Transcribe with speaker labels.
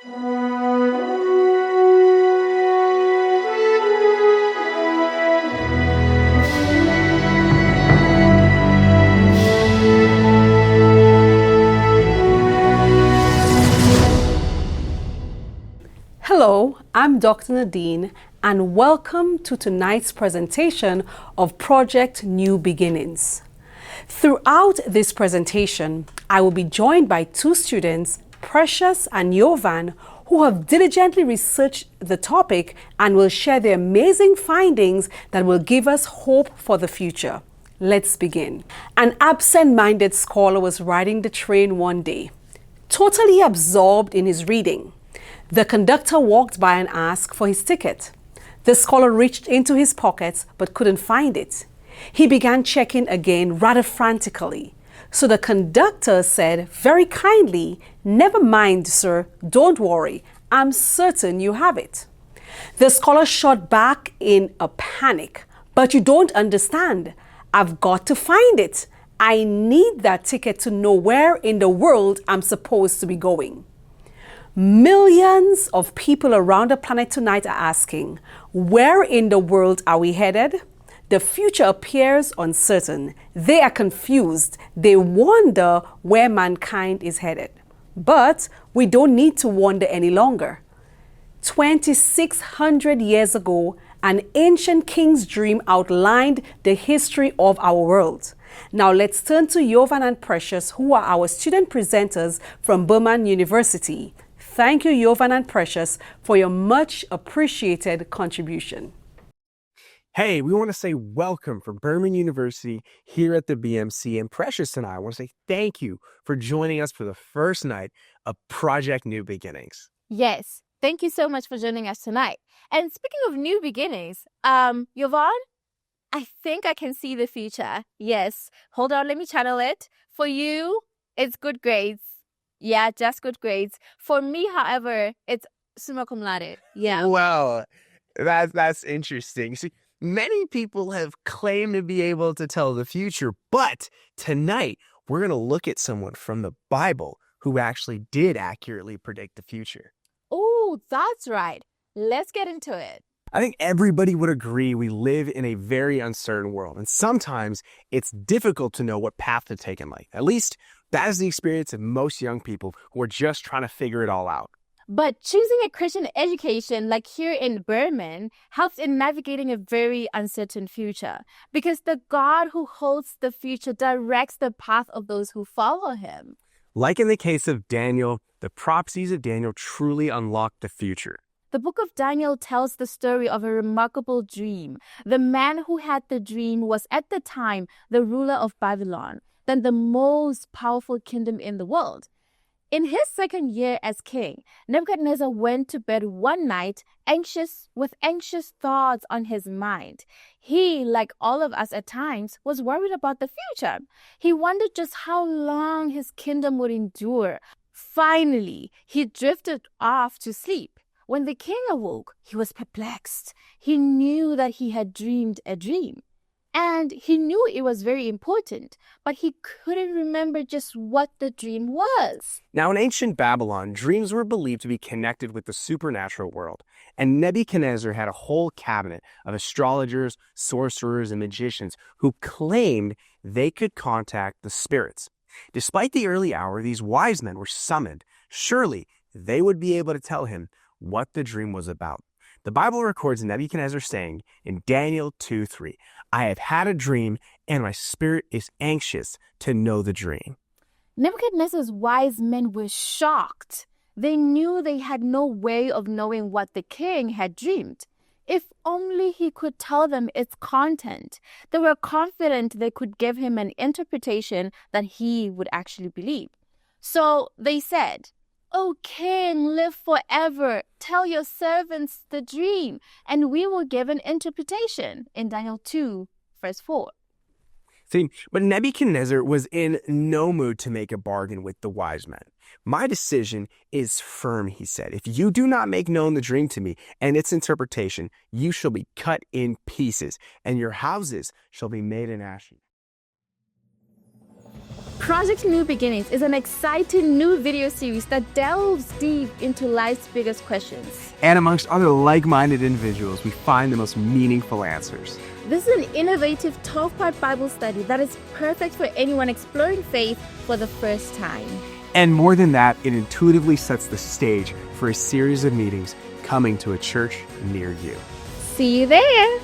Speaker 1: Hello, I'm Dr. Nadine, and welcome to tonight's presentation of Project New Beginnings. Throughout this presentation, I will be joined by two students, Precious and Yovan, who have diligently researched the topic and will share their amazing findings that will give us hope for the future. Let's begin. An absent-minded scholar was riding the train one day, totally absorbed in his reading. The conductor walked by and asked for his ticket. The scholar reached into his pockets but couldn't find it. He began checking again rather frantically. So the conductor said very kindly, "Never mind, sir, don't worry. I'm certain you have it." The scholar shot back in a panic. "But you don't understand. I've got to find it. I need that ticket to know where in the world I'm supposed to be going." Millions of people around the planet tonight are asking, where in the world are we headed? The future appears uncertain. They are confused. They wonder where mankind is headed. But we don't need to wonder any longer. 2,600 years ago, an ancient king's dream outlined the history of our world. Now let's turn to Yovan and Precious, who are our student presenters from Birmingham University. Thank you, Yovan and Precious, for your much appreciated contribution.
Speaker 2: Hey, we want to say welcome from Birmingham University here at the BMC. And Precious and I want to say thank you for joining us for the first night of Project New Beginnings.
Speaker 3: Yes, thank you so much for joining us tonight. And speaking of new beginnings, Yovan, I think I can see the future. Yes, hold on, let me channel it. For you, it's good grades. Yeah, just good grades. For me, however, it's summa cum laude. Yeah.
Speaker 2: Well, that's interesting. See, many people have claimed to be able to tell the future, but tonight we're going to look at someone from the Bible who actually did accurately predict the future.
Speaker 3: Oh, that's right. Let's get into it.
Speaker 2: I think everybody would agree we live in a very uncertain world, and sometimes it's difficult to know what path to take in life. At least that is the experience of most young people who are just trying to figure it all out.
Speaker 3: But choosing a Christian education like here in Birmingham helps in navigating a very uncertain future because the God who holds the future directs the path of those who follow him.
Speaker 2: Like in the case of Daniel, the prophecies of Daniel truly unlock the future.
Speaker 3: The book of Daniel tells the story of a remarkable dream. The man who had the dream was at the time the ruler of Babylon, then the most powerful kingdom in the world. In his second year as king, Nebuchadnezzar went to bed one night with anxious thoughts on his mind. He, like all of us at times, was worried about the future. He wondered just how long his kingdom would endure. Finally, he drifted off to sleep. When the king awoke, he was perplexed. He knew that he had dreamed a dream. And he knew it was very important, but he couldn't remember just what the dream was.
Speaker 2: Now, in ancient Babylon, dreams were believed to be connected with the supernatural world, and Nebuchadnezzar had a whole cabinet of astrologers, sorcerers, and magicians who claimed they could contact the spirits. Despite the early hour, these wise men were summoned. Surely they would be able to tell him what the dream was about. The Bible records Nebuchadnezzar saying in Daniel 2:3, "I have had a dream, and my spirit is anxious to know the dream."
Speaker 3: Nebuchadnezzar's wise men were shocked. They knew they had no way of knowing what the king had dreamed. If only he could tell them its content. They were confident they could give him an interpretation that he would actually believe. So they said, "O king, live forever. Tell your servants the dream, and we will give an interpretation," in Daniel 2, verse 4.
Speaker 2: See, but Nebuchadnezzar was in no mood to make a bargain with the wise men. "My decision is firm," he said. "If you do not make known the dream to me and its interpretation, you shall be cut in pieces, and your houses shall be made in ashes."
Speaker 3: Project New Beginnings is an exciting new video series that delves deep into life's biggest questions.
Speaker 2: And amongst other like-minded individuals, we find the most meaningful answers.
Speaker 3: This is an innovative 12-part Bible study that is perfect for anyone exploring faith for the first time.
Speaker 2: And more than that, it intuitively sets the stage for a series of meetings coming to a church near you.
Speaker 3: See you there!